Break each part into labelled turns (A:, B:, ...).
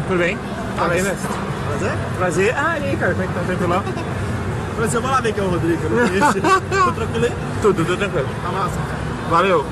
A: Tudo bem? Tá bem, mestre?
B: Prazer?
A: Prazer. Ah, e aí, cara, como é que tá? Tranquilão?
B: Prazer, vou lá ver quem é o Rodrigo, eu não conheço. Tudo tranquilo aí?
A: Tudo tranquilo.
B: Tá massa.
A: Valeu.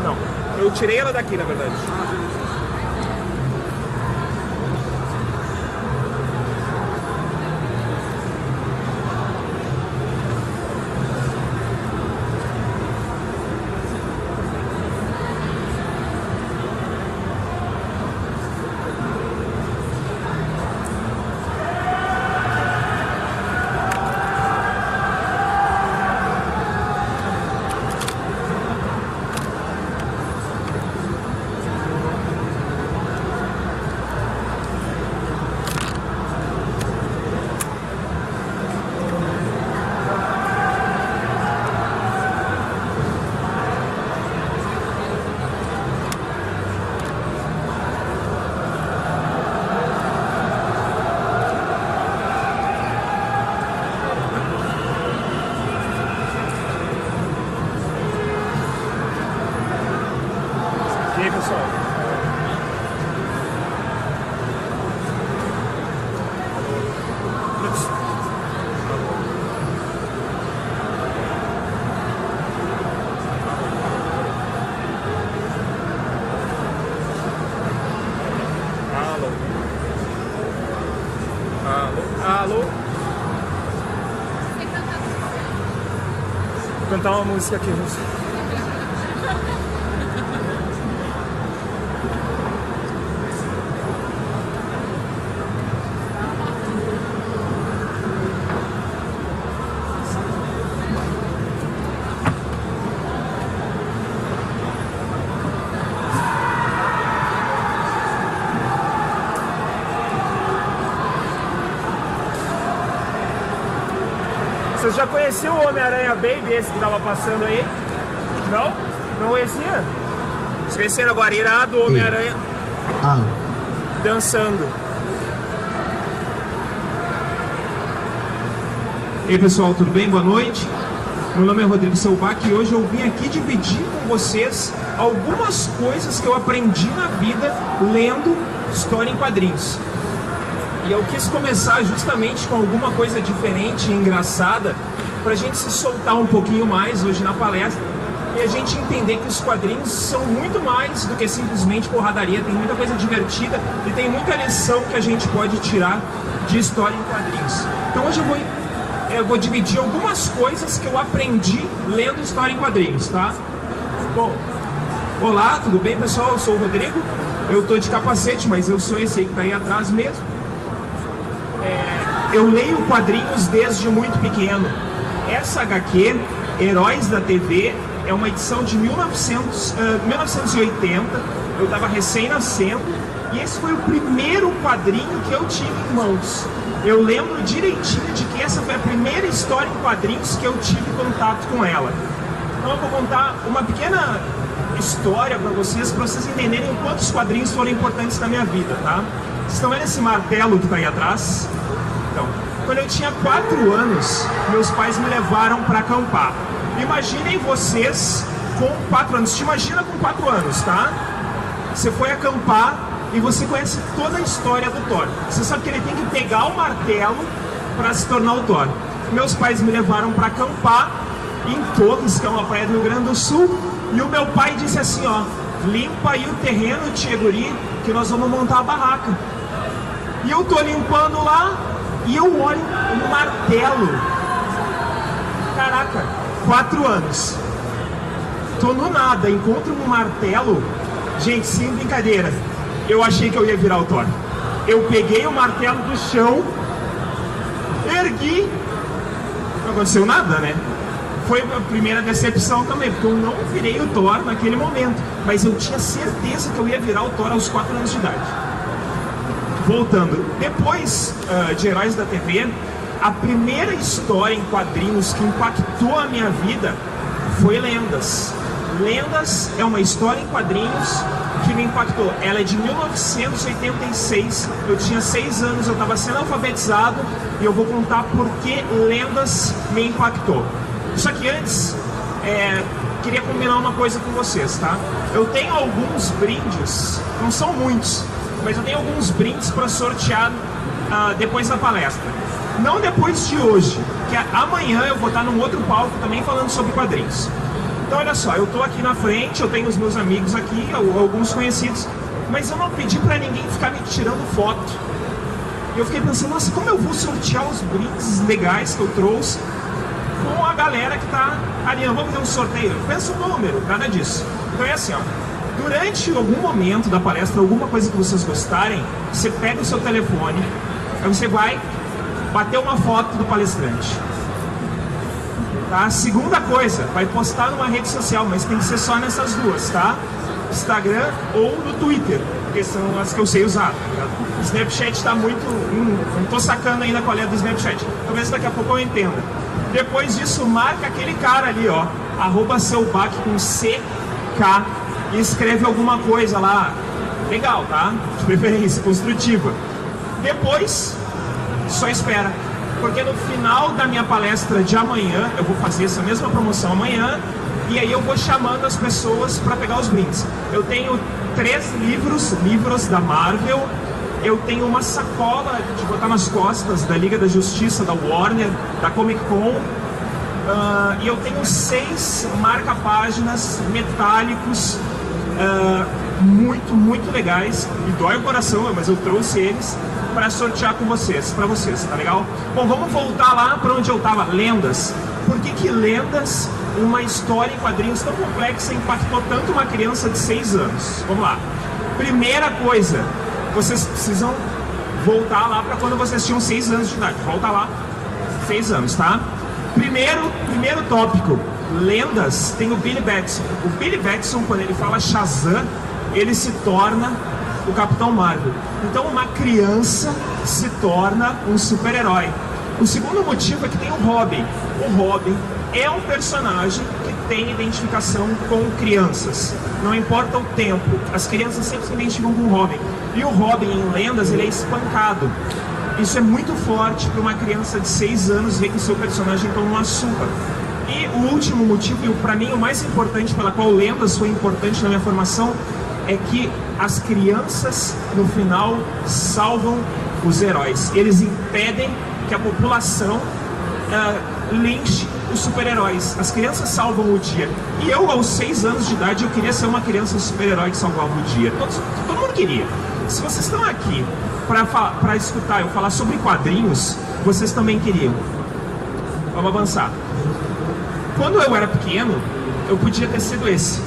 A: Não, eu tirei ela daqui, na verdade. E aí, pessoal? Alô? Alô? Alô? Vou cantar uma música aqui, gente. Você já conheceu o Homem-Aranha Baby, esse que tava passando aí? Não? Não conhecia? Esqueceram agora, irado, Homem-Aranha
C: Ah,
A: dançando.
D: E aí pessoal, tudo bem? Boa noite. Meu nome é Rodrigo Selbach e hoje eu vim aqui dividir com vocês algumas coisas que eu aprendi na vida lendo história em quadrinhos. E eu quis começar justamente com alguma coisa diferente e engraçada para a gente se soltar um pouquinho mais hoje na palestra e a gente entender que os quadrinhos são muito mais do que simplesmente porradaria, tem muita coisa divertida e tem muita lição que a gente pode tirar de história em quadrinhos. Então hoje eu vou dividir algumas coisas que eu aprendi lendo história em quadrinhos, tá? Bom, olá, tudo bem pessoal? Eu sou o Rodrigo, eu tô de capacete, mas eu sou esse aí que tá aí atrás mesmo. Eu leio quadrinhos desde muito pequeno. Essa HQ, Heróis da TV, é uma edição de 1980, eu estava recém-nascendo, e esse foi o primeiro quadrinho que eu tive em mãos. Eu lembro direitinho de que essa foi a primeira história em quadrinhos que eu tive contato com ela. Então eu vou contar uma pequena história para vocês entenderem o quanto os quadrinhos foram importantes na minha vida, tá? Vocês estão vendo esse martelo que está aí atrás? Então, quando eu tinha 4 anos, meus pais me levaram para acampar. Imaginem vocês com 4 anos, te imagina com 4 anos, tá? Você foi acampar e você conhece toda a história do Thor. Você sabe que ele tem que pegar o martelo para se tornar o Thor. Meus pais me levaram para acampar em Torres, que é uma praia do Rio Grande do Sul, e o meu pai disse assim, ó, limpa aí o terreno, tia guri, que nós vamos montar a barraca. E eu tô limpando lá e eu olho um martelo. Caraca, 4 anos. Tô no nada, encontro um martelo. Gente, sem brincadeira, eu achei que eu ia virar o Thor. Eu peguei o martelo do chão, ergui, não aconteceu nada, né? Foi a primeira decepção também, porque eu não virei o Thor naquele momento, mas eu tinha certeza que eu ia virar o Thor aos 4 anos de idade. Voltando, depois de Heróis da TV, a primeira história em quadrinhos que impactou a minha vida foi Lendas. Lendas é uma história em quadrinhos que me impactou. Ela é de 1986, eu tinha 6 anos, eu estava sendo alfabetizado e eu vou contar por que Lendas me impactou. Só que antes, queria combinar uma coisa com vocês, tá? Eu tenho alguns brindes, não são muitos, mas eu tenho alguns brindes para sortear depois da palestra. Não depois de hoje, que amanhã eu vou estar num outro palco também falando sobre quadrinhos. Então olha só, eu tô aqui na frente, eu tenho os meus amigos aqui, alguns conhecidos, mas eu não pedi pra ninguém ficar me tirando foto. E eu fiquei pensando, nossa, como eu vou sortear os brindes legais que eu trouxe com a galera que tá ali, não vamos fazer um sorteio, pensa o número, nada disso. Então é assim, ó, durante algum momento da palestra, alguma coisa que vocês gostarem, você pega o seu telefone, aí você vai bater uma foto do palestrante. Tá? Segunda coisa, vai postar numa rede social, mas tem que ser só nessas duas, tá? Instagram ou no Twitter, porque são as que eu sei usar, tá? Snapchat tá muito... não tô sacando ainda qual é do Snapchat. Talvez daqui a pouco eu entenda. Depois disso, marca aquele cara ali, ó, @Selbach com CK, e escreve alguma coisa lá. Legal, tá? De preferência, construtiva. Depois, só espera. Porque no final da minha palestra de amanhã, eu vou fazer essa mesma promoção amanhã, e aí eu vou chamando as pessoas para pegar os brindes. Eu tenho 3 livros da Marvel, eu tenho uma sacola de botar nas costas da Liga da Justiça, da Warner, da Comic Con, e eu tenho 6 marca-páginas metálicos, muito legais, e dói o coração, mas eu trouxe eles para sortear com vocês, para vocês, tá legal? Bom, vamos voltar lá para onde eu tava, Lendas. Por que Lendas, uma história em quadrinhos tão complexa, impactou tanto uma criança de 6 anos? Vamos lá. Primeira coisa, vocês precisam voltar lá para quando vocês tinham 6 anos de idade. Volta lá, 6 anos, tá? Primeiro tópico, Lendas, tem o Billy Batson. O Billy Batson, quando ele fala Shazam, ele se torna o Capitão Marvel. Então uma criança se torna um super-herói. O segundo motivo é que tem o Robin. O Robin é um personagem que tem identificação com crianças. Não importa o tempo, as crianças sempre se identificam com o Robin. E o Robin, em lendas, ele é espancado. Isso é muito forte para uma criança de 6 anos ver que seu personagem toma uma surra. E o último motivo, e para mim o mais importante pela qual lendas foi importante na minha formação, é que as crianças, no final, salvam os heróis. Eles impedem que a população linche os super-heróis. As crianças salvam o dia. E eu, aos 6 anos de idade, eu queria ser uma criança super-herói que salvava o dia. Todo mundo queria. Se vocês estão aqui para escutar eu falar sobre quadrinhos, vocês também queriam. Vamos avançar. Quando eu era pequeno, eu podia ter sido esse.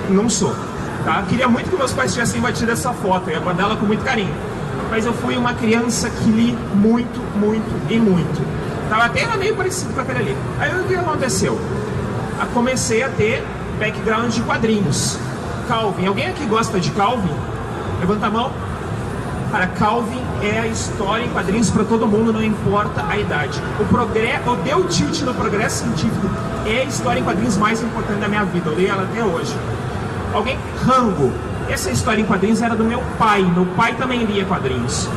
D: Não sou. Tá? Queria muito que meus pais tivessem batido essa foto. Eu ia guardar ela com muito carinho. Mas eu fui uma criança que li muito, muito e muito. Tava até meio parecido com aquele ali. Aí o que aconteceu? Eu comecei a ter background de quadrinhos. Calvin. Alguém aqui gosta de Calvin? Levanta a mão. Cara, Calvin é a história em quadrinhos para todo mundo, não importa a idade. O deu tilt no progresso científico é a história em quadrinhos mais importante da minha vida. Eu leio ela até hoje. Alguém? Rango. Essa história em quadrinhos era do meu pai. Meu pai também lia quadrinhos.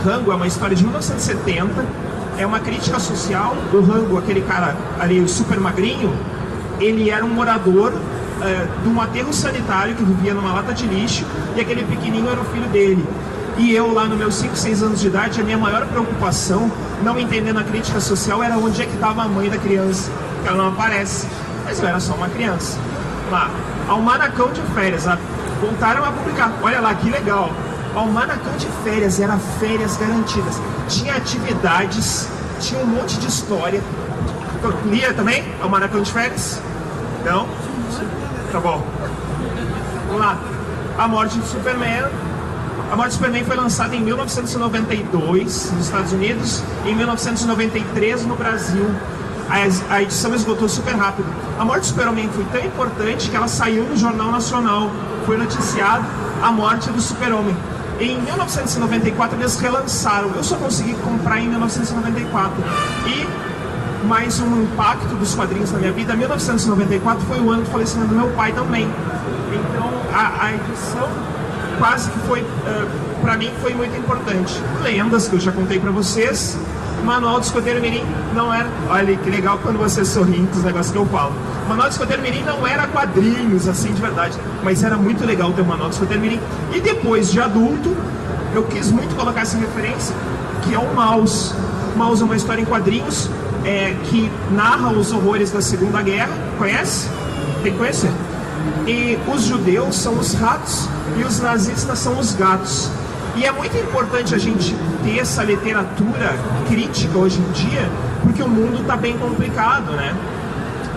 D: Rango é uma história de 1970. É uma crítica social. O Rango, aquele cara ali, o super magrinho, ele era um morador de um aterro sanitário que vivia numa lata de lixo, e aquele pequenininho era o filho dele. E eu, lá nos meus 5, 6 anos de idade, a minha maior preocupação, não entendendo a crítica social, era onde é que estava a mãe da criança, que ela não aparece. Mas eu era só uma criança. Lá, Almanacão de Férias, voltaram a publicar. Olha lá, que legal. Almanacão de Férias, era férias garantidas. Tinha atividades, tinha um monte de história. Lia também? Almanacão de Férias? Não? Tá bom. Vamos lá. A Morte do Superman. A Morte do Superman foi lançada em 1992 nos Estados Unidos e em 1993 no Brasil. A edição esgotou super rápido. A Morte do Super-Homem foi tão importante que ela saiu no Jornal Nacional. Foi noticiado a morte do Super-Homem. Em 1994 eles relançaram. Eu só consegui comprar em 1994. E mais um impacto dos quadrinhos na minha vida, 1994 foi o ano do falecimento do meu pai também. Então a edição quase que foi, para mim, foi muito importante. Lendas, que eu já contei para vocês. Manual do Escoteiro Mirim não era... Olha que legal quando você sorri com os negócios que eu falo. O Manual do Escoteiro Mirim não era quadrinhos, assim, de verdade. Mas era muito legal ter o Manual do Escoteiro Mirim. E depois, de adulto, eu quis muito colocar essa referência, que é o Maus. Maus é uma história em quadrinhos que narra os horrores da Segunda Guerra. Conhece? Tem que conhecer. E os judeus são os ratos e os nazistas são os gatos. E é muito importante a gente ter essa literatura crítica hoje em dia, porque o mundo está bem complicado, né?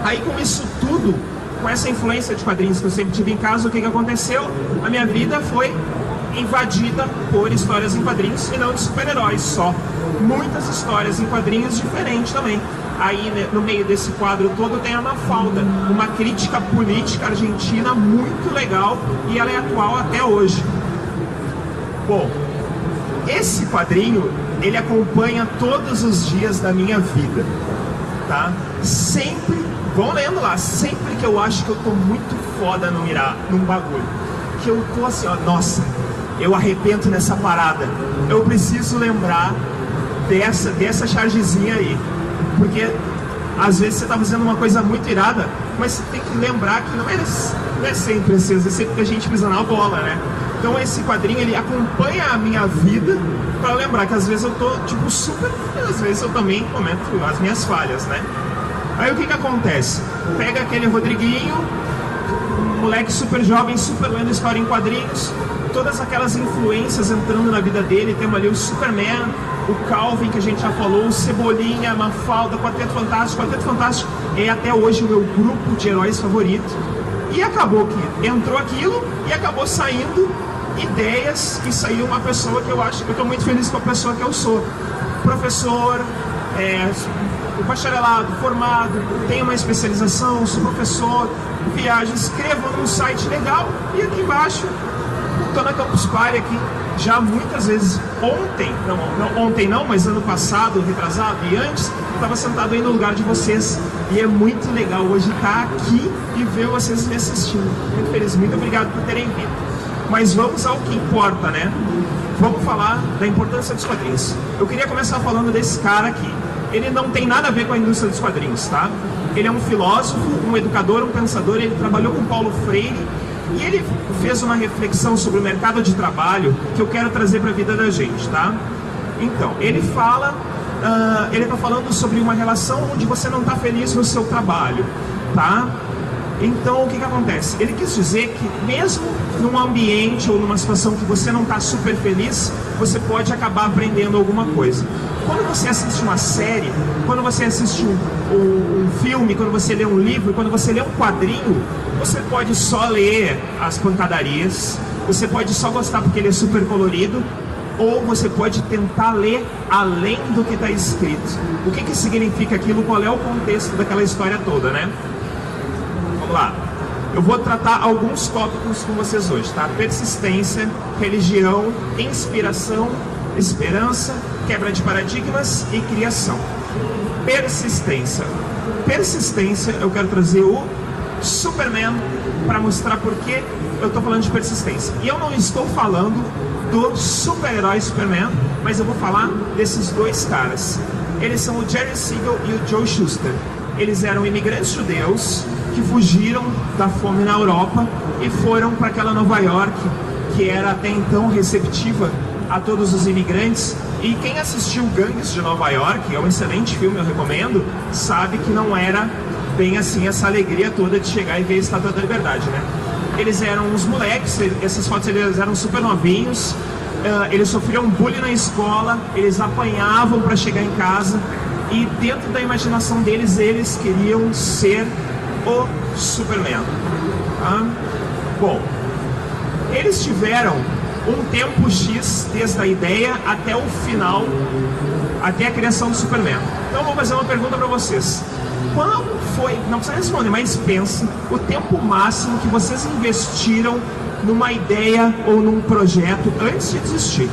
D: Aí com isso tudo, com essa influência de quadrinhos que eu sempre tive em casa, o que aconteceu? A minha vida foi invadida por histórias em quadrinhos e não de super-heróis só. Muitas histórias em quadrinhos diferentes também. Aí, né, no meio desse quadro todo tem a Mafalda, uma crítica política argentina muito legal, e ela é atual até hoje. Bom, esse quadrinho, ele acompanha todos os dias da minha vida, tá? Sempre, vão lendo lá, sempre que eu acho que eu tô muito foda num bagulho, que eu tô assim, ó, nossa, eu arrependo nessa parada, eu preciso lembrar dessa chargezinha aí, porque às vezes você tá fazendo uma coisa muito irada, mas você tem que lembrar que não é sempre assim, às vezes sempre que a gente pisa na bola, né? Então esse quadrinho, ele acompanha a minha vida para lembrar que às vezes eu tô tipo super, às vezes eu também comento as minhas falhas, né? Aí o que acontece? Pega aquele Rodriguinho, um moleque super jovem, super lendo história em quadrinhos, todas aquelas influências entrando na vida dele. Temos ali o Superman, o Calvin, que a gente já falou, o Cebolinha, a Mafalda, o Quarteto Fantástico. O Quarteto Fantástico é até hoje o meu grupo de heróis favorito. E acabou que entrou aquilo e acabou saindo ideias, que saiu uma pessoa que eu acho que eu estou muito feliz com a pessoa que eu sou. Professor, bacharelado, formado, tenho uma especialização, sou professor, viajo, escrevo num site legal, e aqui embaixo tô na Campus Party aqui já muitas vezes. Ontem não, mas ano passado, retrasado e antes, eu estava sentado aí no lugar de vocês. E é muito legal hoje estar aqui e ver vocês me assistindo. Muito feliz, muito obrigado por terem vindo. Mas vamos ao que importa, né? Vamos falar da importância dos quadrinhos. Eu queria começar falando desse cara aqui. Ele não tem nada a ver com a indústria dos quadrinhos, tá? Ele é um filósofo, um educador, um pensador. Ele trabalhou com Paulo Freire e ele fez uma reflexão sobre o mercado de trabalho que eu quero trazer para a vida da gente, tá? Então, ele fala, ele está falando sobre uma relação onde você não está feliz no seu trabalho, tá? Então, o que acontece? Ele quis dizer que mesmo num ambiente ou numa situação que você não está super feliz, você pode acabar aprendendo alguma coisa. Quando você assiste uma série, quando você assiste um filme, quando você lê um livro, quando você lê um quadrinho, você pode só ler as pancadarias, você pode só gostar porque ele é super colorido, ou você pode tentar ler além do que está escrito. O que significa aquilo? Qual é o contexto daquela história toda, né? Vamos lá. Eu vou tratar alguns tópicos com vocês hoje, tá? Persistência, religião, inspiração, esperança, quebra de paradigmas e criação. Persistência. Persistência, eu quero trazer o Superman para mostrar por que eu estou falando de persistência. E eu não estou falando do super-herói Superman, mas eu vou falar desses dois caras. Eles são o Jerry Siegel e o Joe Shuster. Eles eram imigrantes judeus que fugiram da fome na Europa e foram para aquela Nova York que era até então receptiva a todos os imigrantes. E quem assistiu Gangues de Nova York, é um excelente filme, eu recomendo, sabe que não era bem assim essa alegria toda de chegar e ver a Estátua da Liberdade, né? Eles eram uns moleques, essas fotos eles eram super novinhos, eles sofriam bullying na escola, eles apanhavam para chegar em casa e dentro da imaginação deles, eles queriam ser o Superman. Tá? Bom, eles tiveram um tempo X desde a ideia até o final, até a criação do Superman. Então eu vou fazer uma pergunta para vocês. Qual foi, não precisa responder, mas pense, o tempo máximo que vocês investiram numa ideia ou num projeto antes de desistir?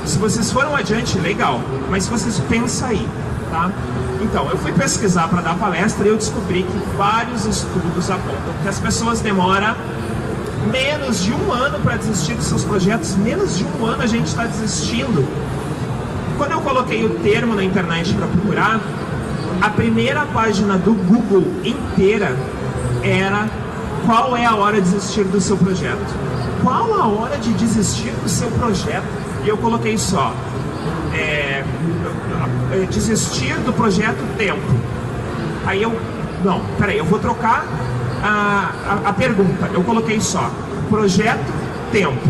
D: Se vocês foram adiante, legal, mas se vocês pensam aí, tá? Então, eu fui pesquisar para dar palestra e eu descobri que vários estudos apontam que as pessoas demoram menos de um ano para desistir dos seus projetos. Menos de um ano a gente está desistindo. Quando eu coloquei o termo na internet para procurar, a primeira página do Google inteira era: qual é a hora de desistir do seu projeto? Qual a hora de desistir do seu projeto? E eu coloquei só desistir do projeto tempo. Aí eu, não, peraí, eu vou trocar a pergunta. Eu coloquei só projeto tempo.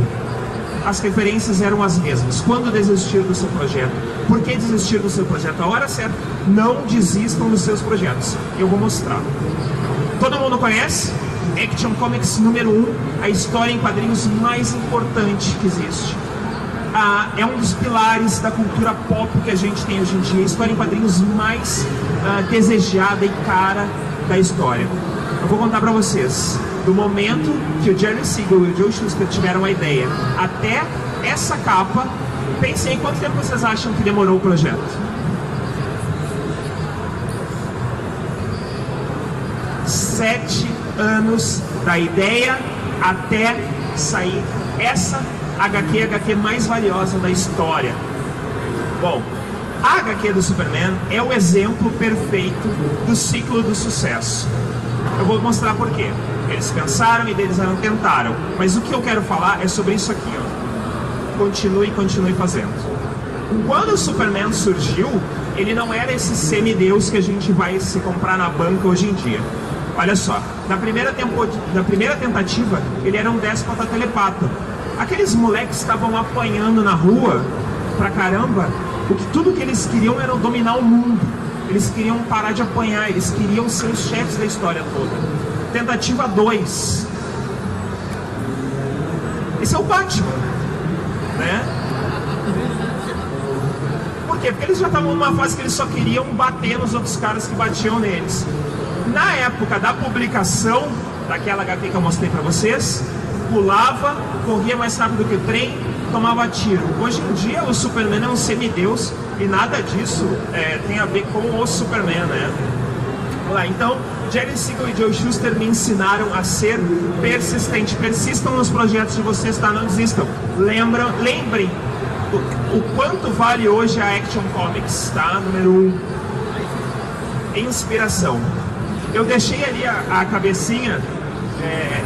D: As referências eram as mesmas. Quando desistir do seu projeto? Por que desistir do seu projeto? A hora certa. Não desistam dos seus projetos. Eu vou mostrar. Todo mundo conhece? Action Comics número 1, a história em quadrinhos mais importante que existe. É um dos pilares da cultura pop que a gente tem hoje em dia. A história em quadrinhos mais desejada e cara da história. Eu vou contar pra vocês. Do momento que o Jerry Siegel e o Joe Shuster tiveram a ideia até essa capa, pensei quanto tempo vocês acham que demorou o projeto? 7 anos da ideia até sair essa HQ mais valiosa da história. Bom, a HQ do Superman é o exemplo perfeito do ciclo do sucesso. Eu vou mostrar por quê. Eles pensaram, idealizaram, tentaram. Mas o que eu quero falar é sobre isso aqui, ó. Continue fazendo. Quando o Superman surgiu, ele não era esse semideus que a gente vai se comprar na banca hoje em dia. Olha só, na primeira tentativa, ele era um déspota telepata. Aqueles moleques estavam apanhando na rua pra caramba, tudo que eles queriam era dominar o mundo. Eles queriam parar de apanhar, eles queriam ser os chefes da história toda. Tentativa 2. Esse é o Batman, né? Por quê? Porque eles já estavam numa fase que eles só queriam bater nos outros caras que batiam neles. Na época da publicação daquela HQ que eu mostrei pra vocês, pulava corria mais rápido que o trem, tomava tiro. Hoje em dia o Superman é um semideus e nada disso tem a ver com o Superman, né? Vamos lá, então, Jerry Siegel e Joe Shuster me ensinaram a ser persistente. Persistam nos projetos de vocês, tá? Não desistam. Lembrem o quanto vale hoje a Action Comics, tá? Número 1. Inspiração. Eu deixei ali a cabecinha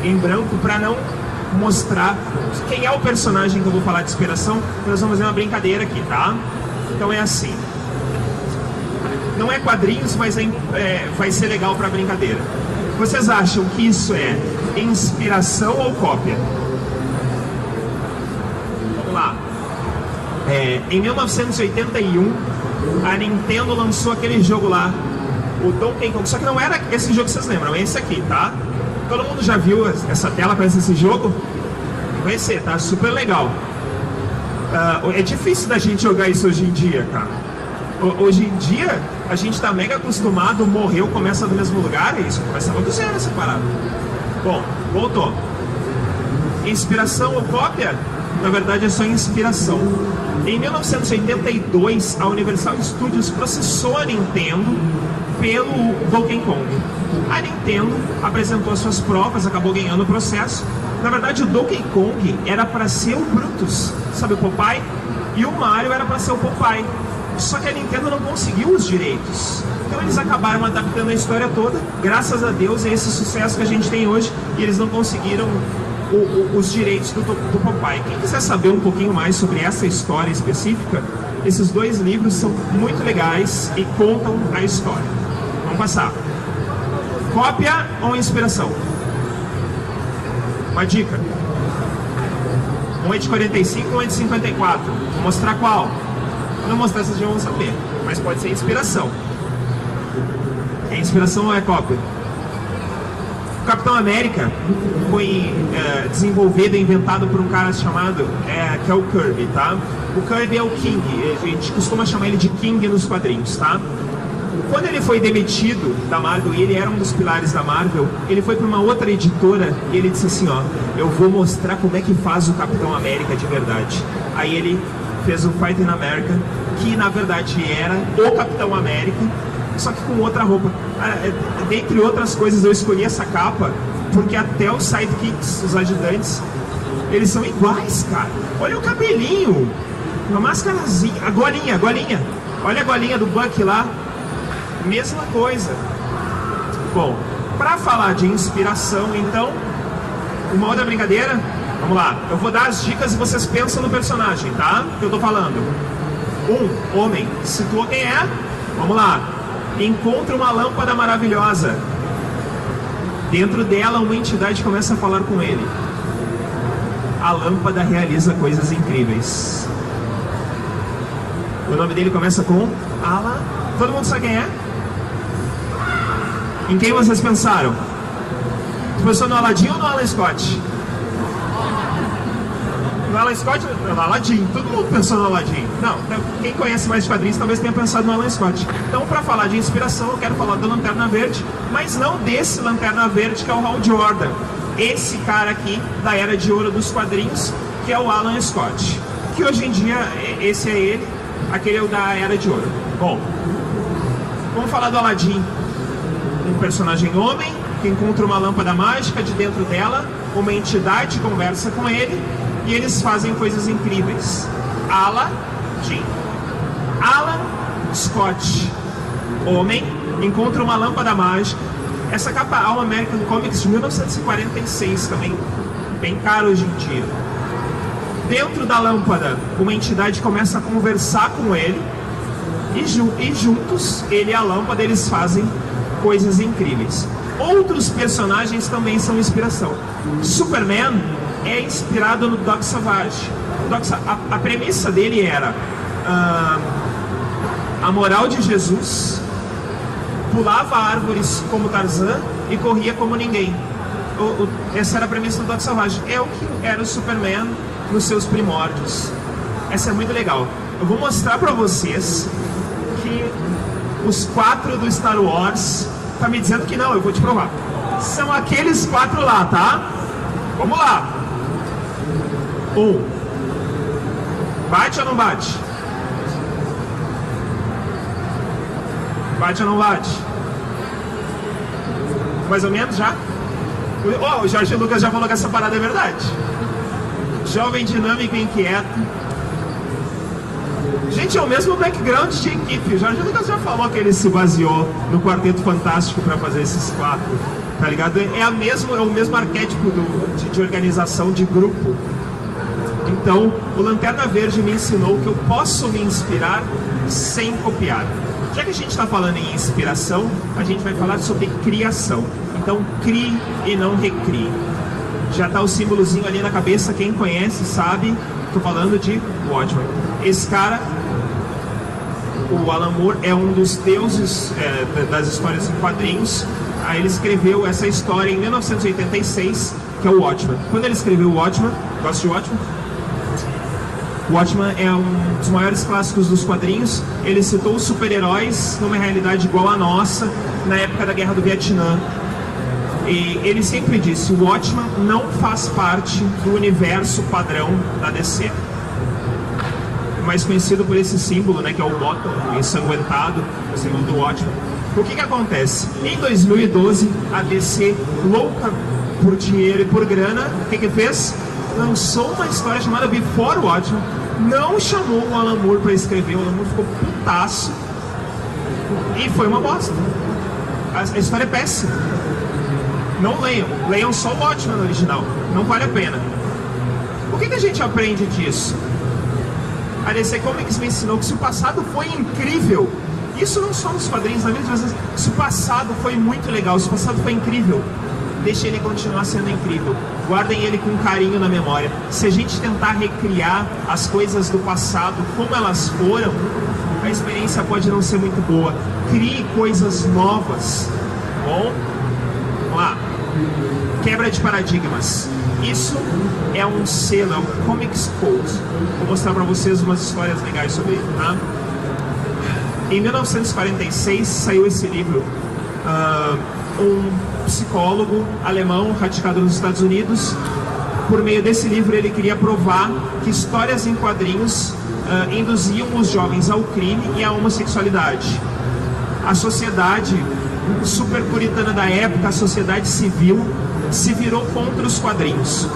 D: em branco para não mostrar quem é o personagem que eu vou falar de inspiração. Nós vamos fazer uma brincadeira aqui, tá? Então é assim. Não é quadrinhos, mas vai ser legal para brincadeira. Vocês acham que isso é inspiração ou cópia? Vamos lá. Em 1981, a Nintendo lançou aquele jogo lá, o Donkey Kong. Só que não era esse jogo que vocês lembram, é esse aqui, tá? Todo mundo já viu essa tela para esse jogo? Vai ser, tá? Super legal. É difícil da gente jogar isso hoje em dia, cara. Hoje em dia, a gente tá mega acostumado, morreu, começa do mesmo lugar, e isso começava do zero essa parada. Bom, voltou. Inspiração ou cópia? Na verdade é só inspiração. Em 1982, a Universal Studios processou a Nintendo pelo Donkey Kong. A Nintendo apresentou suas provas, acabou ganhando o processo. Na verdade, o Donkey Kong era para ser o Brutus, sabe o Popeye? E o Mario era para ser o Popeye. Só que a Nintendo não conseguiu os direitos. Então eles acabaram adaptando a história toda. Graças a Deus é esse sucesso que a gente tem hoje. E eles não conseguiram os direitos do Popeye. Quem quiser saber um pouquinho mais sobre essa história específica, esses dois livros são muito legais e contam a história. Vamos passar. Cópia ou inspiração? Uma dica. Um é de 45 e um é de 54. Vou mostrar qual. Não mostrar, vocês já vão saber, mas pode ser inspiração. É inspiração ou é cópia? O Capitão América foi desenvolvido e inventado por um cara chamado que é o Kirby, tá? O Kirby é o King, a gente costuma chamar ele de King nos quadrinhos, tá? Quando ele foi demitido da Marvel, e ele era um dos pilares da Marvel, ele foi para uma outra editora e ele disse assim, ó, eu vou mostrar como é que faz o Capitão América de verdade. Aí ele fez o Fighting America, que na verdade era o Capitão América, só que com outra roupa. Dentre outras coisas, eu escolhi essa capa porque até os sidekicks, os ajudantes, eles são iguais, cara. Olha o cabelinho, uma máscarazinha, a golinha. Olha a golinha do Buck lá, mesma coisa. Bom, para falar de inspiração, então, uma outra brincadeira. Vamos lá, eu vou dar as dicas e vocês pensam no personagem, tá? Que eu tô falando. Homem. Citou quem é? Vamos lá. Encontra uma lâmpada maravilhosa. Dentro dela, uma entidade começa a falar com ele. A lâmpada realiza coisas incríveis. O nome dele começa com Alan. Todo mundo sabe quem é? Em quem vocês pensaram? Você pensou no Aladdin ou no Alan Scott? No Alan Scott, no Aladdin, todo mundo pensou no Aladdin. Não, quem conhece mais quadrinhos talvez tenha pensado no Alan Scott. Então, para falar de inspiração, eu quero falar do Lanterna Verde, mas não desse Lanterna Verde que é o Hal Jordan. Esse cara aqui, da Era de Ouro dos quadrinhos, que é o Alan Scott. Que hoje em dia, esse é ele, aquele é o da Era de Ouro. Bom, vamos falar do Aladdin. Um personagem homem, que encontra uma lâmpada mágica, de dentro dela, uma entidade conversa com ele, e eles fazem coisas incríveis. Aladdin. Alan Scott, homem, encontra uma lâmpada mágica. Essa capa é uma American Comics de 1946 também, bem caro hoje em dia. Dentro da lâmpada, uma entidade começa a conversar com ele, e juntos, ele e a lâmpada, eles fazem coisas incríveis. Outros personagens também são inspiração. Superman é inspirado no Doc Savage. A premissa dele era a moral de Jesus, pulava árvores como Tarzan e corria como ninguém. Essa era a premissa do Doc Savage. É o que era o Superman nos seus primórdios. Essa é muito legal. Eu vou mostrar pra vocês que os 4 do Star Wars, tá me dizendo que não, eu vou te provar. São aqueles 4 lá, tá? Vamos lá. 1. Bate ou não bate? Bate ou não bate? Mais ou menos já? O Jorge Lucas já falou que essa parada é verdade. Jovem, dinâmico e inquieto. Gente, é o mesmo background de equipe. O Jorge Lucas já falou que ele se baseou no Quarteto Fantástico para fazer esses 4. Tá ligado? É o mesmo arquétipo de organização de grupo. Então, o Lanterna Verde me ensinou que eu posso me inspirar sem copiar. Já que a gente está falando em inspiração, a gente vai falar sobre criação. Então, crie e não recrie. Já está o símbolozinho ali na cabeça, quem conhece sabe, estou falando de Watchmen. Esse cara, o Alan Moore, é um dos deuses das histórias em quadrinhos. Aí ele escreveu essa história em 1986, que é o Watchmen. Quando ele escreveu o Watchmen, gosta de Watchmen? Watchmen é um dos maiores clássicos dos quadrinhos. Ele citou os super-heróis numa realidade igual à nossa, na época da Guerra do Vietnã. E ele sempre disse, o Watchmen não faz parte do universo padrão da DC. Mais conhecido por esse símbolo, né, que é o bottom ensanguentado, o símbolo do Watchmen. O que acontece? Em 2012, a DC, louca por dinheiro e por grana, o que fez? Lançou uma história chamada Before Watchmen, não chamou o Alan Moore para escrever, o Alan Moore ficou putaço e foi uma bosta. A história é péssima. Não leiam só o Watchmen original, não vale a pena. O que a gente aprende disso? A DC Comics me ensinou que se o passado foi incrível, isso não só nos quadrinhos, na vida, mas se o passado foi muito legal, se o passado foi incrível, deixe ele continuar sendo incrível. Guardem ele com carinho na memória. Se a gente tentar recriar as coisas do passado como elas foram, a experiência pode não ser muito boa. Crie coisas novas. Bom, vamos lá. Quebra de paradigmas. Isso é um selo, é um Comics Code. Vou mostrar para vocês umas histórias legais sobre ele, tá? Em 1946 saiu esse livro. Um psicólogo alemão radicado nos Estados Unidos, por meio desse livro ele queria provar que histórias em quadrinhos induziam os jovens ao crime e à homossexualidade. A sociedade super puritana da época, a sociedade civil, se virou contra os quadrinhos.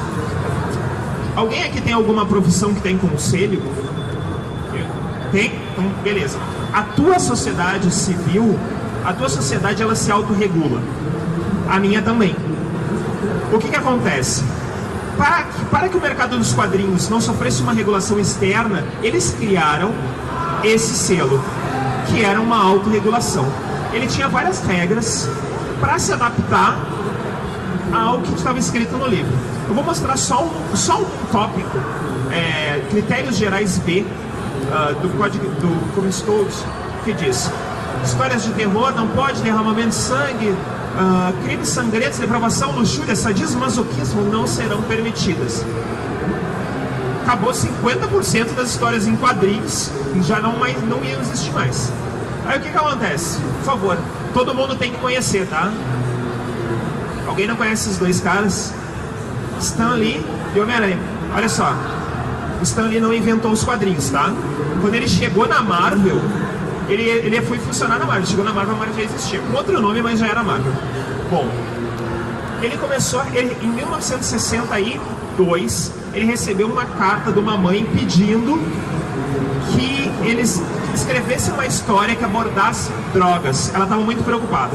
D: Alguém aqui tem alguma profissão que tem conselho? Tem? Então, beleza. A tua sociedade civil, a tua sociedade, ela se autorregula. A minha também. O que acontece? Para que o mercado dos quadrinhos não sofresse uma regulação externa, eles criaram esse selo, que era uma autorregulação. Ele tinha várias regras para se adaptar ao que estava escrito no livro. Eu vou mostrar só um tópico, critérios gerais B do código do Comics Code, que diz: histórias de terror não pode, derramamento de sangue, crimes sangrentos, depravação, luxúria, sadismo, masoquismo não serão permitidas. Acabou 50% das histórias em quadrinhos, já não iam existir mais. Aí o que acontece? Por favor, todo mundo tem que conhecer, tá? Alguém não conhece esses dois caras? Stan Lee e Homem-Aranha. Olha só, o Stan Lee não inventou os quadrinhos, tá? Quando ele chegou na Marvel, ele foi funcionar na Marvel. Chegou na Marvel, a Marvel já existia. Com outro nome, mas já era Marvel. Bom, ele começou... em 1962, ele recebeu uma carta de uma mãe pedindo que eles escrevessem uma história que abordasse drogas. Ela estava muito preocupada.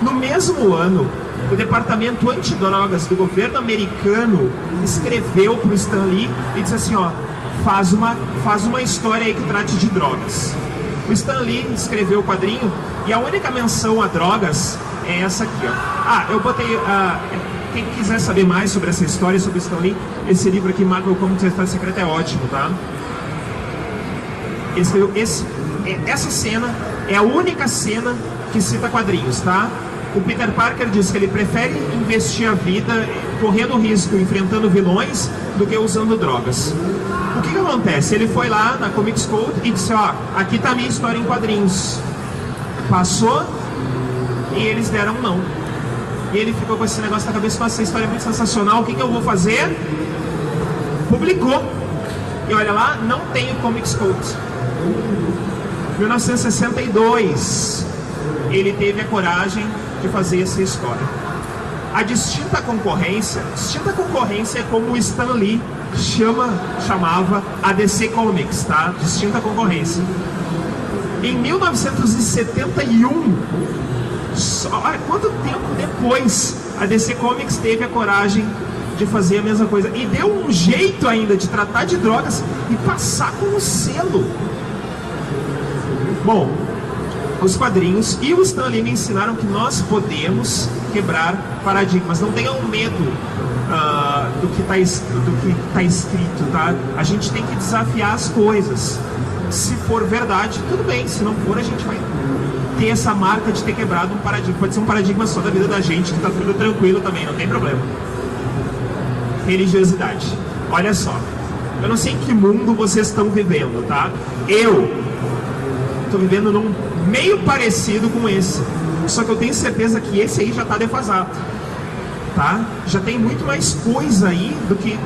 D: No mesmo ano, o departamento antidrogas do governo americano escreveu para o Stan Lee e disse assim, ó, faz uma história aí que trate de drogas. O Stan Lee escreveu o quadrinho e a única menção a drogas é essa aqui, ó. Eu botei... quem quiser saber mais sobre essa história, sobre o Stan Lee, esse livro aqui, Marvel Comics, a História Secreta, é ótimo, tá? Ele escreveu essa cena é a única cena que cita quadrinhos, tá? O Peter Parker diz que ele prefere investir a vida correndo risco, enfrentando vilões, do que usando drogas. O que acontece? Ele foi lá na Comics Code e disse, ó, aqui tá a minha história em quadrinhos. Passou e eles deram não. E ele ficou com esse negócio na cabeça, nossa, essa história é muito sensacional, o que eu vou fazer? publicou. E olha lá, não tem o Comics Code. 1962, ele teve a coragem de fazer essa história. A distinta concorrência é como o Stan Lee chamava a DC Comics, tá? Distinta concorrência. Em 1971, olha quanto tempo depois, a DC Comics teve a coragem de fazer a mesma coisa. E deu um jeito ainda de tratar de drogas e passar com o selo. Bom, os quadrinhos e o Stan Lee me ensinaram que nós podemos quebrar paradigmas. Não tenham medo do que tá escrito, tá? A gente tem que desafiar as coisas. Se for verdade, tudo bem. Se não for, a gente vai ter essa marca de ter quebrado um paradigma. Pode ser um paradigma só da vida da gente, que tá tudo tranquilo também, não tem problema. Religiosidade. Olha só, eu não sei em que mundo vocês estão vivendo, tá? Eu estou vivendo num meio parecido com esse, só que eu tenho certeza que esse aí já está defasado, tá? Já tem muito mais coisa aí do que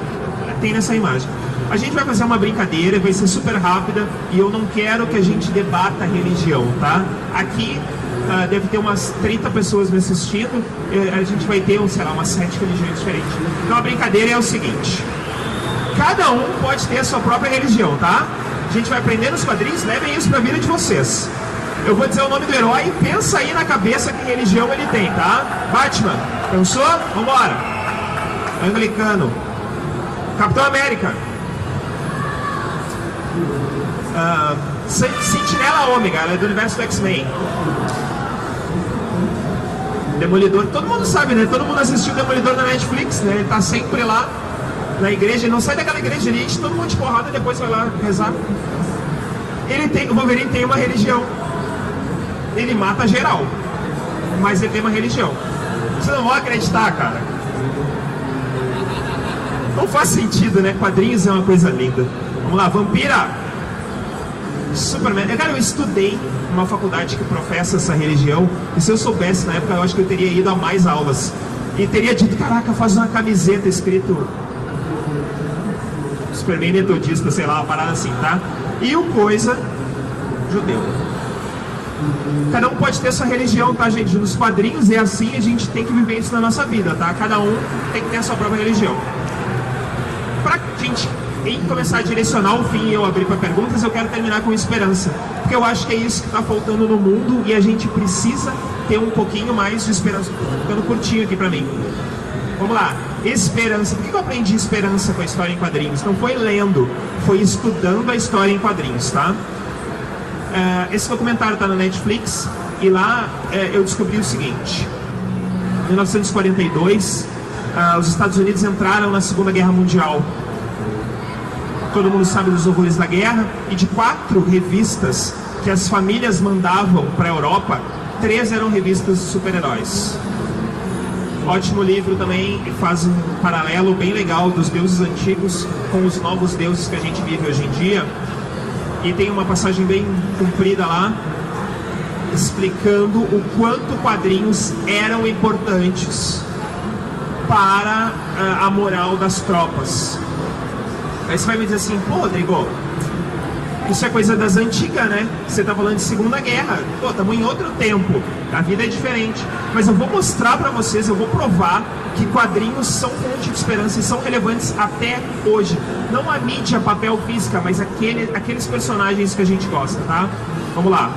D: tem nessa imagem. A gente vai fazer uma brincadeira, vai ser super rápida, e eu não quero que a gente debata a religião, tá? Aqui deve ter umas 30 pessoas me assistindo, a gente vai ter, sei lá, umas 7 religiões diferentes. Então a brincadeira é o seguinte: cada um pode ter a sua própria religião, tá? A gente vai aprender nos quadrinhos, levem isso pra vida de vocês. Eu vou dizer o nome do herói, pensa aí na cabeça que religião ele tem, tá? Batman, pensou? Vambora. Anglicano. Capitão América. Sentinela Ômega, ela é do universo do X-Men. Demolidor, todo mundo sabe, né? Todo mundo assistiu o Demolidor na Netflix, né? Ele tá sempre lá na igreja, ele não sai daquela igreja, ele enche todo mundo de porrada e depois vai lá rezar. O Wolverine tem uma religião. Ele mata geral, mas ele tem uma religião. Vocês não vão acreditar, cara. Não faz sentido, né? Quadrinhos é uma coisa linda. Vamos lá, Vampira. Superman. Cara, eu estudei numa faculdade que professa essa religião, e se eu soubesse na época, eu acho que eu teria ido a mais aulas. E teria dito, caraca, faz uma camiseta escrito Superman metodista, sei lá, uma parada assim, tá? E o coisa, judeu. Cada um pode ter sua religião, tá, gente? Nos quadrinhos é assim, a gente tem que viver isso na nossa vida, tá? Cada um tem que ter a sua própria religião. Pra gente começar a direcionar o fim e eu abrir para perguntas, eu quero terminar com esperança. Porque eu acho que é isso que está faltando no mundo e a gente precisa ter um pouquinho mais de esperança. Tô ficando curtinho aqui para mim. Vamos lá. Esperança. Por que eu aprendi esperança com a história em quadrinhos? Não foi lendo, foi estudando a história em quadrinhos, tá? Esse documentário está na Netflix e lá eu descobri o seguinte. Em 1942, os Estados Unidos entraram na Segunda Guerra Mundial. Todo mundo sabe dos horrores da guerra, e de 4 revistas que as famílias mandavam para a Europa, 3 eram revistas de super-heróis. Ótimo livro também, faz um paralelo bem legal dos deuses antigos com os novos deuses que a gente vive hoje em dia. E tem uma passagem bem comprida lá, explicando o quanto quadrinhos eram importantes para a moral das tropas. Aí você vai me dizer assim, pô, Rodrigo, isso é coisa das antigas, né? Você tá falando de Segunda Guerra. Pô, estamos em outro tempo, a vida é diferente. Mas eu vou mostrar pra vocês, eu vou provar que quadrinhos são fonte de esperança e são relevantes até hoje. Não a mídia, papel, física, mas aqueles personagens que a gente gosta, tá? Vamos lá.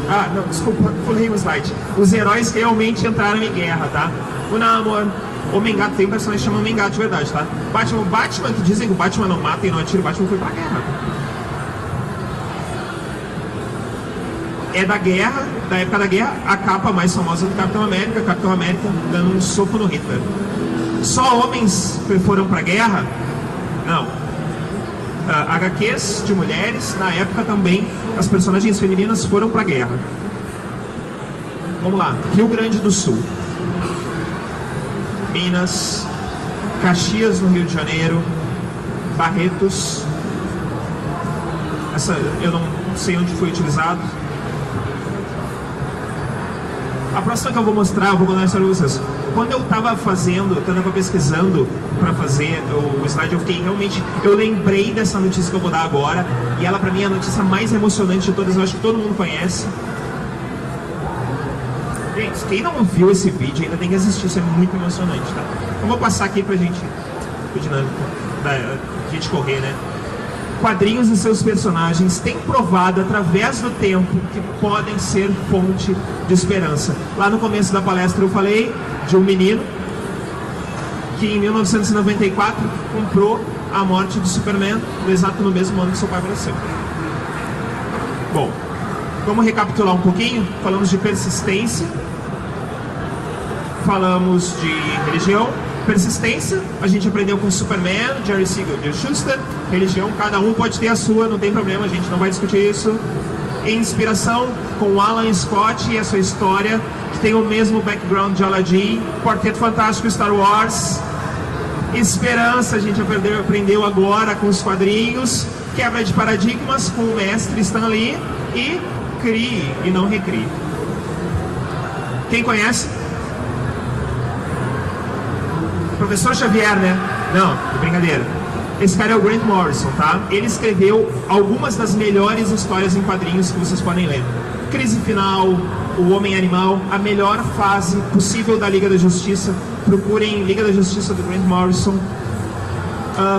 D: Ah, não, desculpa, pulei um slide. Os heróis realmente entraram em guerra, tá? O Namor, o Mengato, tem um personagem que chama Mengato de verdade, tá? Batman, que dizem que o Batman não mata e não atira, o Batman foi pra guerra. É da guerra, da época da guerra, a capa mais famosa do Capitão América dando um soco no Hitler. Só homens foram pra guerra? Não. HQs de mulheres, na época também, as personagens femininas foram pra guerra. Vamos lá, Rio Grande do Sul. Minas, Caxias no Rio de Janeiro, Barretos, essa eu não sei onde foi utilizado. A próxima que eu vou mostrar, eu vou contar a história pra vocês. Quando eu tava pesquisando pra fazer o slide, eu fiquei realmente... Eu lembrei dessa notícia que eu vou dar agora, e ela pra mim é a notícia mais emocionante de todas, eu acho que todo mundo conhece. Gente, quem não viu esse vídeo ainda tem que assistir, isso é muito emocionante, tá? Eu vou passar aqui pra gente... O dinâmico, da gente correr, né? Quadrinhos e seus personagens têm provado através do tempo que podem ser fonte de esperança. Lá no começo da palestra eu falei de um menino que em 1994 comprou a morte do Superman, exato no mesmo ano que seu pai faleceu. Bom, vamos recapitular um pouquinho. Falamos de persistência, falamos de religião. Persistência, a gente aprendeu com Superman, Jerry Siegel, Bill Schuster. Religião, cada um pode ter a sua, não tem problema, a gente não vai discutir isso. Inspiração, com Alan Scott e a sua história, que tem o mesmo background de Aladdin. Quarteto Fantástico, Star Wars. Esperança, a gente aprendeu agora com os quadrinhos. Quebra de paradigmas com o mestre Stan Lee. E crie e não recrie. Quem conhece? Professor Xavier, né? Não, brincadeira. Esse cara é o Grant Morrison, tá? Ele escreveu algumas das melhores histórias em quadrinhos que vocês podem ler. Crise Final, O Homem Animal, a melhor fase possível da Liga da Justiça. Procurem Liga da Justiça do Grant Morrison.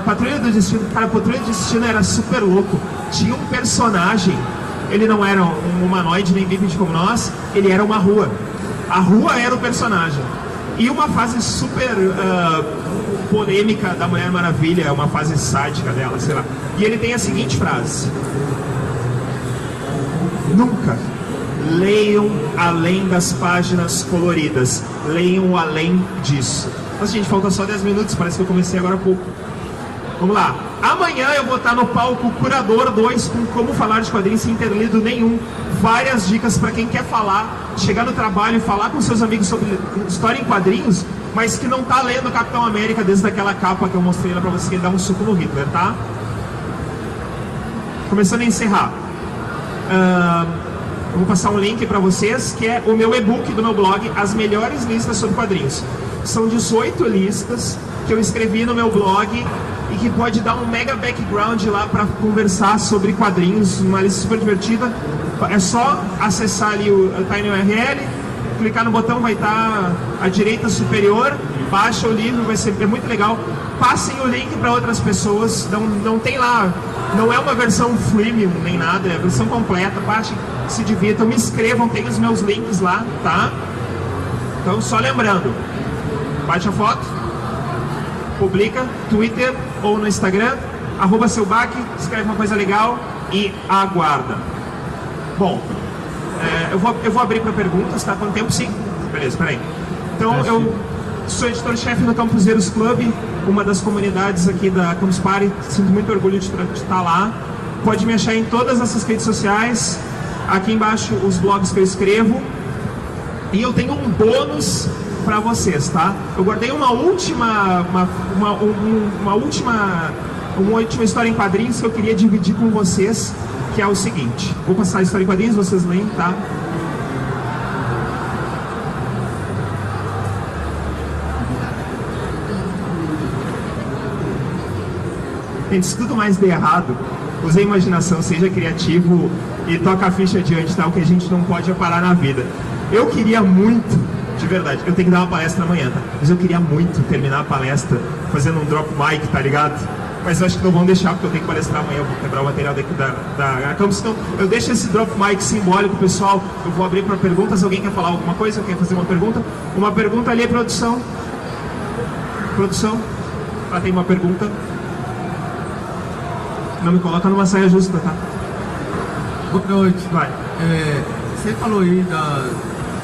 D: Patrulha do Destino, cara, Patrulha do Destino era super louco. Tinha um personagem, ele não era um humanoide nem bípede como nós, ele era uma rua. A rua era o personagem. E uma fase super polêmica da Mulher Maravilha, uma fase sádica dela, sei lá. E ele tem a seguinte frase: nunca leiam além das páginas coloridas, leiam além disso. Nossa, gente, falta só 10 minutos, parece que eu comecei agora há pouco. Vamos lá. Amanhã eu vou estar no palco Curador 2 com como falar de quadrinhos sem ter lido nenhum. Várias dicas para quem quer falar, chegar no trabalho e falar com seus amigos sobre história em quadrinhos, mas que não está lendo Capitão América desde aquela capa que eu mostrei lá para você dar um suco no Hitler, tá? Começando a encerrar. Eu vou passar um link para vocês, que é o meu e-book do meu blog, As Melhores Listas sobre Quadrinhos. São 18 listas que eu escrevi no meu blog e que pode dar um mega background lá para conversar sobre quadrinhos, uma lista super divertida. É só acessar ali o Tiny URL, clicar no botão, vai estar à direita superior, baixa o livro, é muito legal. Passem o link para outras pessoas, não tem lá, não é uma versão freemium nem nada, é a versão completa. Baixem, se divirtam, me inscrevam, tem os meus links lá, tá? Então, só lembrando, bate a foto, publica, Twitter ou no Instagram, @SeuBach, escreve uma coisa legal e aguarda. Bom, eu vou abrir para perguntas, tá? Quanto tempo? Sim. Beleza, peraí. Então, eu sou editor-chefe do Campuseiros Club, uma das comunidades aqui da Campus Party. Sinto muito orgulho de estar lá. Pode me achar em todas essas redes sociais. Aqui embaixo, os blogs que eu escrevo. E eu tenho um bônus para vocês, tá? Eu guardei uma última história em quadrinhos que eu queria dividir com vocês, que é o seguinte. Vou passar a história em quadrinhos, vocês leem, tá? Gente, se tudo mais der errado, use a imaginação, seja criativo e toca a ficha adiante, tá? O que a gente não pode é parar na vida. Eu queria muito, de verdade, eu tenho que dar uma palestra amanhã, tá? Mas eu queria muito terminar a palestra fazendo um drop mic, tá ligado? Mas eu acho que não vão deixar, porque eu tenho que palestrar amanhã, eu vou quebrar o material daqui da campus. Então, eu deixo esse drop mic simbólico, pessoal. Eu vou abrir para perguntas. Alguém quer falar alguma coisa? Quer fazer uma pergunta? Uma pergunta ali, produção. Produção? Ah, tem uma pergunta. Não me coloca numa saia justa, tá?
C: Boa noite.
D: Vai.
C: Você falou aí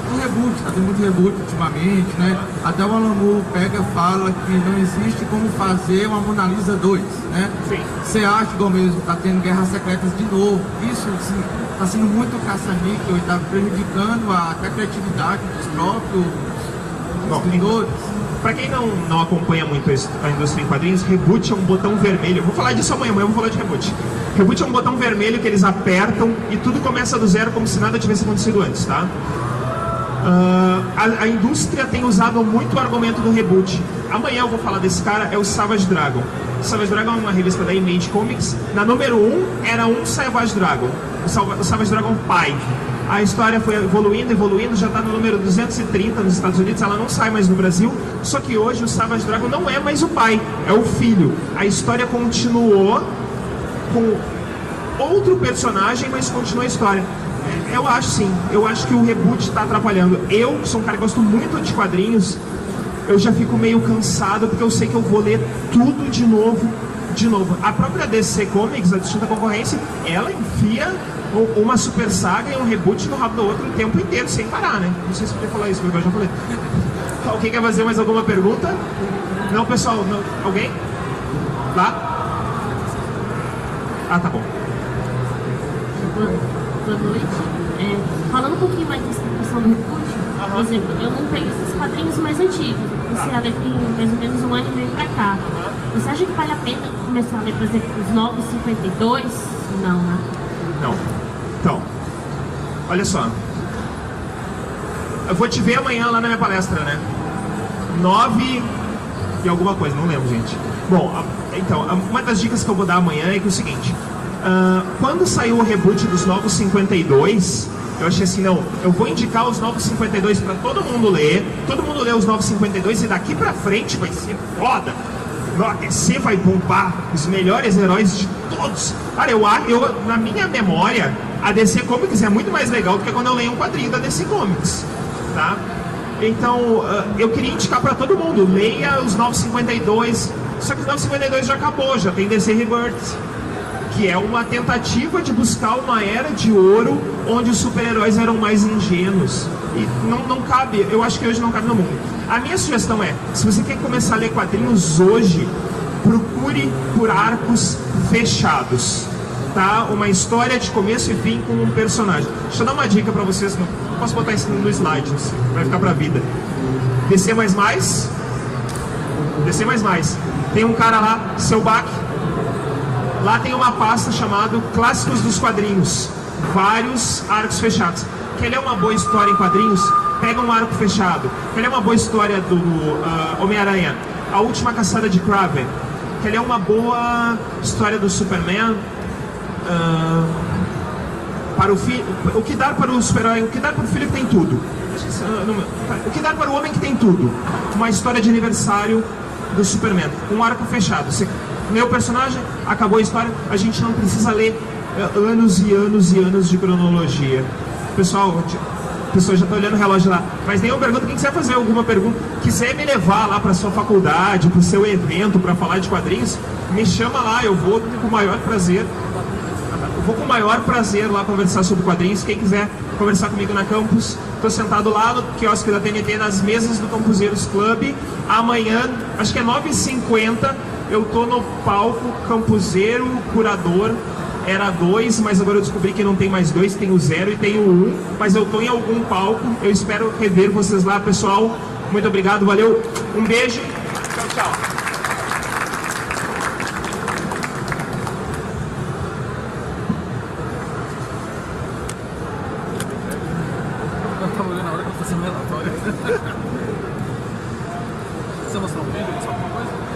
C: do reboot, tá tendo muito reboot ultimamente, né? Até o Alan Moore pega e fala que não existe como fazer uma Mona Lisa 2, né?
D: Sim.
C: Você acha, igual mesmo, tá tendo Guerras Secretas de novo? Isso, assim, tá sendo muito caça-níquel e tá prejudicando até a criatividade dos próprios escritores.
D: Para quem não acompanha muito a indústria em quadrinhos, reboot é um botão vermelho. Eu vou falar disso amanhã eu vou falar de reboot. Reboot é um botão vermelho que eles apertam e tudo começa do zero como se nada tivesse acontecido antes, tá? A indústria tem usado muito o argumento do reboot. Amanhã eu vou falar desse cara, é o Savage Dragon. O Savage Dragon é uma revista da Image Comics. Na número 1 era um Savage Dragon, o Savage Dragon pai. A história foi evoluindo, já está no número 230 nos Estados Unidos, ela não sai mais no Brasil. Só que hoje o Savage Dragon não é mais o pai, é o filho. A história continuou com outro personagem, mas continua a história. Eu acho sim, eu acho que o reboot está atrapalhando. Eu, que sou um cara que gosto muito de quadrinhos, eu já fico meio cansado, porque eu sei que eu vou ler tudo de novo. A própria DC Comics, a distinta concorrência, ela enfia uma super saga e um reboot no rabo do outro o tempo inteiro, sem parar, né? Não sei se eu podia falar isso, mas eu já falei. Alguém quer fazer mais alguma pergunta? Não, pessoal, não. Alguém? Lá? Ah, tá bom.
E: Boa noite. Falando um pouquinho mais dessa questão do reboot, por exemplo, eu não peguei esses quadrinhos mais antigos. Você a ler tem mais ou menos um ano e meio pra cá. Você acha que vale a pena começar a ler, por exemplo, os novos 52? Não, né?
D: Não. Então, olha só. Eu vou te ver amanhã lá na minha palestra, né? 9 e alguma coisa, não lembro, gente. Bom, então, uma das dicas que eu vou dar amanhã é que é o seguinte. Quando saiu o reboot dos Novos 52, eu achei assim, não, eu vou indicar os Novos 52 para todo mundo ler os Novos 52 e daqui pra frente vai ser foda. A DC vai bombar os melhores heróis de todos. Cara, eu na minha memória, a DC Comics é muito mais legal do que quando eu leio um quadrinho da DC Comics, tá? Então, eu queria indicar para todo mundo, leia os Novos 52, só que os Novos 52 já acabou, já tem DC Rebirth, que é uma tentativa de buscar uma era de ouro onde os super-heróis eram mais ingênuos. E não cabe, eu acho que hoje não cabe no mundo. A minha sugestão é, se você quer começar a ler quadrinhos hoje, procure por arcos fechados, tá? Uma história de começo e fim com um personagem. Deixa eu dar uma dica pra vocês, não posso botar isso no slide, vai ficar pra vida. DC++, tem um cara lá, seu Bach. Lá tem uma pasta chamada Clássicos dos Quadrinhos. Vários arcos fechados. Quer ler uma boa história em quadrinhos? Pega um arco fechado. Quer ler uma boa história do Homem-Aranha? A Última Caçada de Kraven. Quer ler uma boa história do Superman? O que dar para o super-herói? O que dar para o filho que tem tudo? O que dar para o homem que tem tudo? Uma história de aniversário do Superman. Um arco fechado. Meu personagem, acabou a história, a gente não precisa ler anos e anos e anos de cronologia. Pessoal, a pessoa já está olhando o relógio lá, mas nenhuma pergunta. Quem quiser fazer alguma pergunta, quiser me levar lá para sua faculdade, para o seu evento, para falar de quadrinhos, me chama lá, eu vou com o maior prazer. Eu vou com o maior prazer lá conversar sobre quadrinhos. Quem quiser conversar comigo na campus, estou sentado lá no quiosque da TNT, nas mesas do Campuseiros Club. Amanhã, acho que é 9h50, eu tô no palco Campuseiro Curador. Era 2, mas agora eu descobri que não tem mais 2, tem o 0 e tem o 1. Mas eu tô em algum palco, eu espero rever vocês lá, pessoal. Muito obrigado, valeu, um beijo, tchau, tchau.
B: Eu tava olhando na hora que eu tô fazendo relatório. Você mostrou um vídeo? Só alguma coisa?